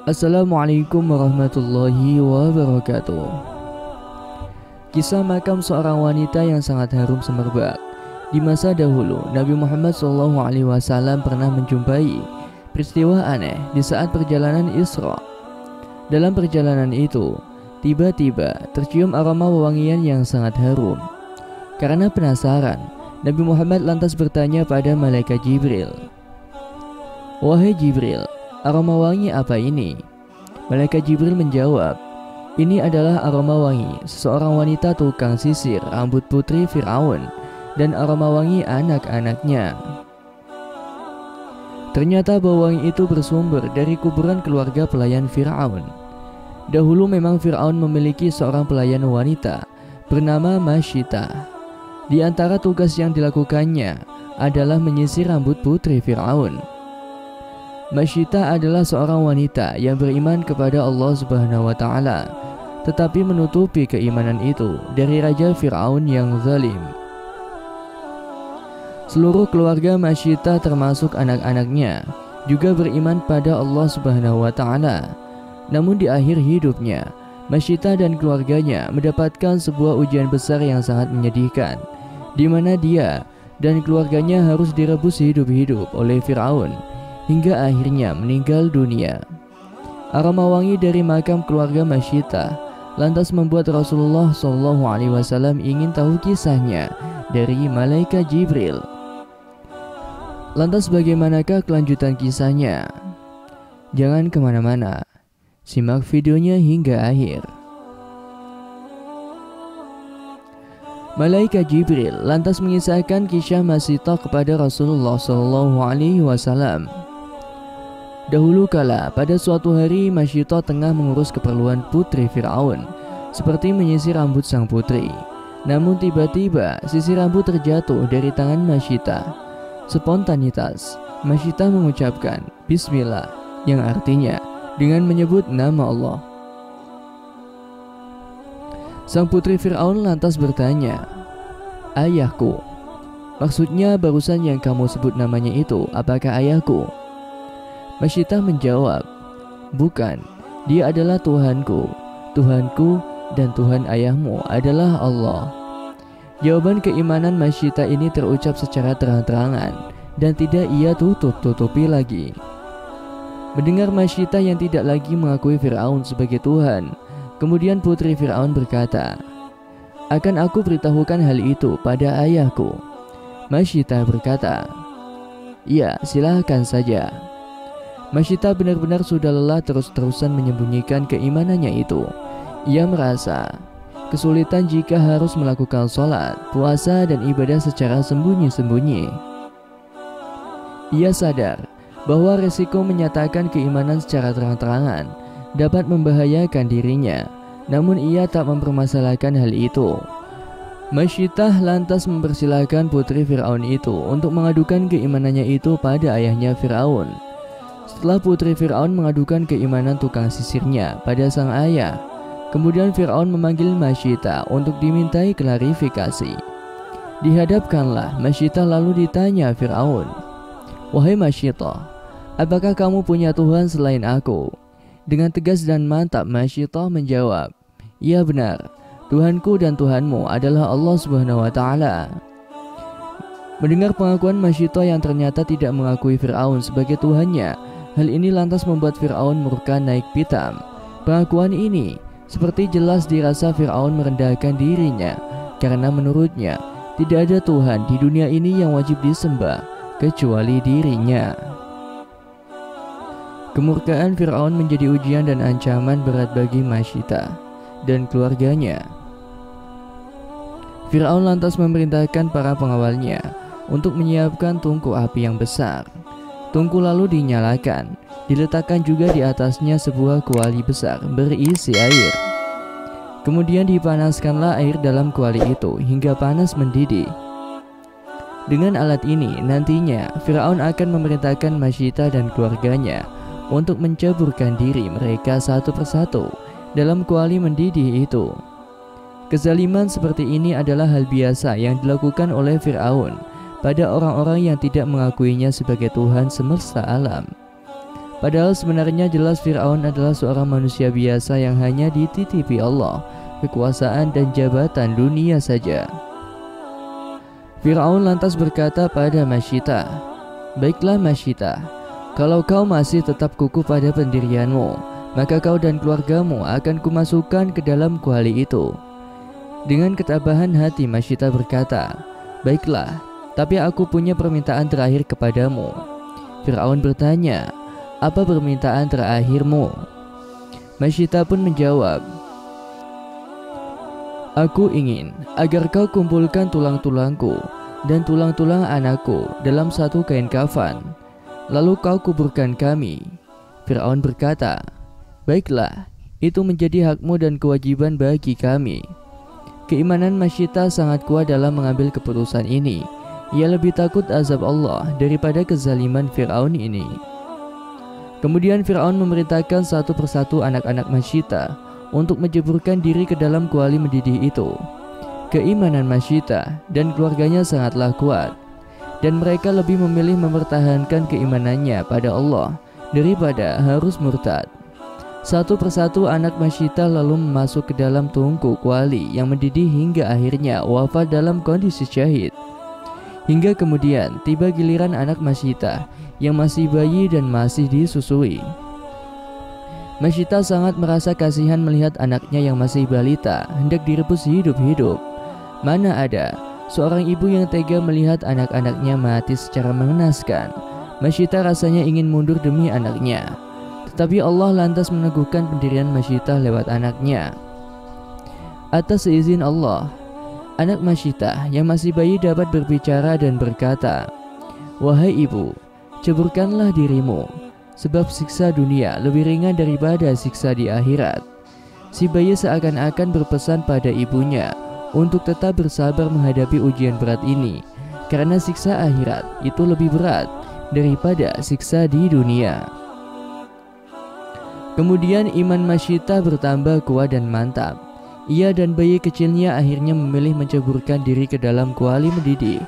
Assalamualaikum warahmatullahi wabarakatuh. Kisah makam seorang wanita yang sangat harum semerbak. Di masa dahulu, Nabi Muhammad SAW pernah menjumpai peristiwa aneh di saat perjalanan Isra. Dalam perjalanan itu, tiba-tiba tercium aroma wewangian yang sangat harum. Karena penasaran, Nabi Muhammad lantas bertanya pada malaikat Jibril, "Wahai Jibril, aroma wangi apa ini?" Malaikat Jibril menjawab, "Ini adalah aroma wangi seseorang wanita tukang sisir rambut putri Fir'aun dan aroma wangi anak-anaknya." Ternyata bau wangi itu bersumber dari kuburan keluarga pelayan Fir'aun. Dahulu memang Fir'aun memiliki seorang pelayan wanita bernama Masyitah. Di antara tugas yang dilakukannya adalah menyisir rambut putri Fir'aun. Masyitah adalah seorang wanita yang beriman kepada Allah Subhanahu wa Ta'ala, tetapi menutupi keimanan itu dari Raja Fir'aun yang zalim. Seluruh keluarga Masyitah termasuk anak-anaknya juga beriman pada Allah Subhanahu wa Ta'ala. Namun di akhir hidupnya, Masyitah dan keluarganya mendapatkan sebuah ujian besar yang sangat menyedihkan, di mana dia dan keluarganya harus direbus hidup-hidup oleh Fir'aun hingga akhirnya meninggal dunia. Aroma wangi dari makam keluarga Masyitah lantas membuat Rasulullah SAW ingin tahu kisahnya dari malaikat Jibril. Lantas bagaimanakah kelanjutan kisahnya? Jangan kemana-mana, simak videonya hingga akhir. Malaikat Jibril lantas mengisahkan kisah Masyitah kepada Rasulullah SAW. Dahulu kala, pada suatu hari Masyitah tengah mengurus keperluan putri Fir'aun, seperti menyisir rambut sang putri. Namun tiba-tiba sisir rambut terjatuh dari tangan Masyitah. Spontanitas, Masyitah mengucapkan Bismillah, yang artinya dengan menyebut nama Allah. Sang putri Fir'aun lantas bertanya, "Ayahku, maksudnya barusan yang kamu sebut namanya itu, apakah ayahku?" Masyitah menjawab, "Bukan, dia adalah Tuhanku. Tuhanku dan Tuhan ayahmu adalah Allah." Jawaban keimanan Masyitah ini terucap secara terang-terangan dan tidak ia tutup-tutupi lagi. Mendengar Masyitah yang tidak lagi mengakui Fir'aun sebagai Tuhan, kemudian putri Fir'aun berkata, "Akan aku beritahukan hal itu pada ayahku." Masyitah berkata, "Ya, silahkan saja." Masyitah benar-benar sudah lelah terus-terusan menyembunyikan keimanannya itu. Ia merasa kesulitan jika harus melakukan sholat, puasa, dan ibadah secara sembunyi-sembunyi. Ia sadar bahwa resiko menyatakan keimanan secara terang-terangan dapat membahayakan dirinya, namun ia tak mempermasalahkan hal itu. Masyitah lantas mempersilahkan putri Fir'aun itu untuk mengadukan keimanannya itu pada ayahnya Fir'aun. Setelah putri Fir'aun mengadukan keimanan tukang sisirnya pada sang ayah, kemudian Fir'aun memanggil Masyitah untuk dimintai klarifikasi. Dihadapkanlah Masyitah lalu ditanya Fir'aun, "Wahai Masyitah, apakah kamu punya Tuhan selain aku?" Dengan tegas dan mantap Masyitah menjawab, "Iya benar, Tuhanku dan Tuhanmu adalah Allah Subhanahu wa Ta'ala." Mendengar pengakuan Masyitah yang ternyata tidak mengakui Fir'aun sebagai Tuhannya, hal ini lantas membuat Fir'aun murka naik pitam. Pengakuan ini seperti jelas dirasa Fir'aun merendahkan dirinya, karena menurutnya tidak ada Tuhan di dunia ini yang wajib disembah kecuali dirinya. Kemurkaan Fir'aun menjadi ujian dan ancaman berat bagi Masyitah dan keluarganya. Fir'aun lantas memerintahkan para pengawalnya untuk menyiapkan tungku api yang besar. Tungku lalu dinyalakan, diletakkan juga di atasnya sebuah kuali besar berisi air. Kemudian dipanaskanlah air dalam kuali itu hingga panas mendidih. Dengan alat ini nantinya Fir'aun akan memerintahkan Masyitah dan keluarganya untuk menceburkan diri mereka satu persatu dalam kuali mendidih itu. Kezaliman seperti ini adalah hal biasa yang dilakukan oleh Fir'aun pada orang-orang yang tidak mengakuinya sebagai Tuhan semesta alam. Padahal sebenarnya jelas Fir'aun adalah seorang manusia biasa yang hanya dititipi Allah kekuasaan dan jabatan dunia saja. Fir'aun lantas berkata pada Masyitah, "Baiklah Masyitah, kalau kau masih tetap kukuh pada pendirianmu, maka kau dan keluargamu akan kumasukkan ke dalam kuali itu." Dengan ketabahan hati Masyitah berkata, "Baiklah, tapi aku punya permintaan terakhir kepadamu." Fir'aun bertanya, "Apa permintaan terakhirmu?" Masyitah pun menjawab, "Aku ingin agar kau kumpulkan tulang-tulangku dan tulang-tulang anakku dalam satu kain kafan, lalu kau kuburkan kami." Fir'aun berkata, "Baiklah, itu menjadi hakmu dan kewajiban bagi kami." Keimanan Masyitah sangat kuat dalam mengambil keputusan ini. Ia lebih takut azab Allah daripada kezaliman Fir'aun ini. Kemudian Fir'aun memerintahkan satu persatu anak-anak Masyitah untuk menjeburkan diri ke dalam kuali mendidih itu. Keimanan Masyitah dan keluarganya sangatlah kuat, dan mereka lebih memilih mempertahankan keimanannya pada Allah daripada harus murtad. Satu persatu anak Masyitah lalu masuk ke dalam tungku kuali yang mendidih hingga akhirnya wafat dalam kondisi syahid. Hingga kemudian tiba giliran anak Masyitah yang masih bayi dan masih disusui. Masyitah sangat merasa kasihan melihat anaknya yang masih balita hendak direbus hidup-hidup. Mana ada seorang ibu yang tega melihat anak-anaknya mati secara mengenaskan. Masyitah rasanya ingin mundur demi anaknya, tetapi Allah lantas meneguhkan pendirian Masyitah lewat anaknya. Atas izin Allah, anak Masyitah yang masih bayi dapat berbicara dan berkata, "Wahai ibu, ceburkanlah dirimu, sebab siksa dunia lebih ringan daripada siksa di akhirat." Si bayi seakan-akan berpesan pada ibunya untuk tetap bersabar menghadapi ujian berat ini, karena siksa akhirat itu lebih berat daripada siksa di dunia. Kemudian iman Masyitah bertambah kuat dan mantap. Ia dan bayi kecilnya akhirnya memilih menceburkan diri ke dalam kuali mendidih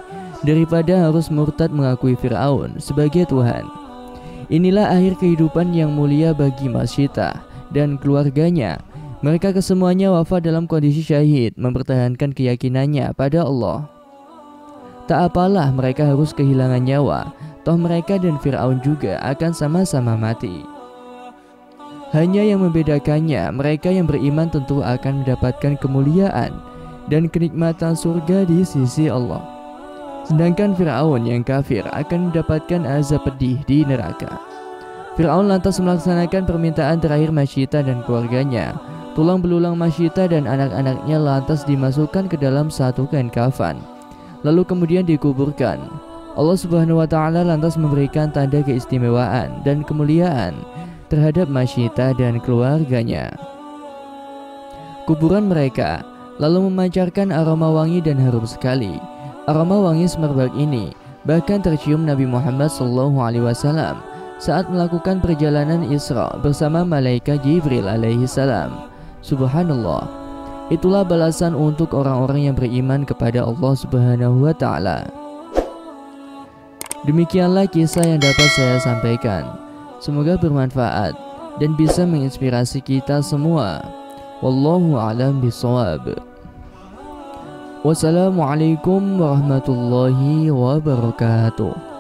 daripada harus murtad mengakui Fir'aun sebagai Tuhan. Inilah akhir kehidupan yang mulia bagi Masyitah dan keluarganya. Mereka kesemuanya wafat dalam kondisi syahid, mempertahankan keyakinannya pada Allah. Tak apalah mereka harus kehilangan nyawa, toh mereka dan Fir'aun juga akan sama-sama mati. Hanya yang membedakannya, mereka yang beriman tentu akan mendapatkan kemuliaan dan kenikmatan surga di sisi Allah. Sedangkan Fir'aun yang kafir akan mendapatkan azab pedih di neraka. Fir'aun lantas melaksanakan permintaan terakhir Masyitah dan keluarganya. Tulang belulang Masyitah dan anak-anaknya lantas dimasukkan ke dalam satu kain kafan, lalu kemudian dikuburkan. Allah Subhanahu wa Ta'ala lantas memberikan tanda keistimewaan dan kemuliaan terhadap Masyitah dan keluarganya. Kuburan mereka lalu memancarkan aroma wangi dan harum sekali. Aroma wangi semerbak ini bahkan tercium Nabi Muhammad SAW saat melakukan perjalanan Isra bersama malaikat Jibril alaihi salam. Subhanallah, itulah balasan untuk orang-orang yang beriman kepada Allah Subhanahu wa Ta'ala. Demikianlah kisah yang dapat saya sampaikan. Semoga bermanfaat dan bisa menginspirasi kita semua. Wallahu a'lam bishawab. Wassalamualaikum warahmatullahi wabarakatuh.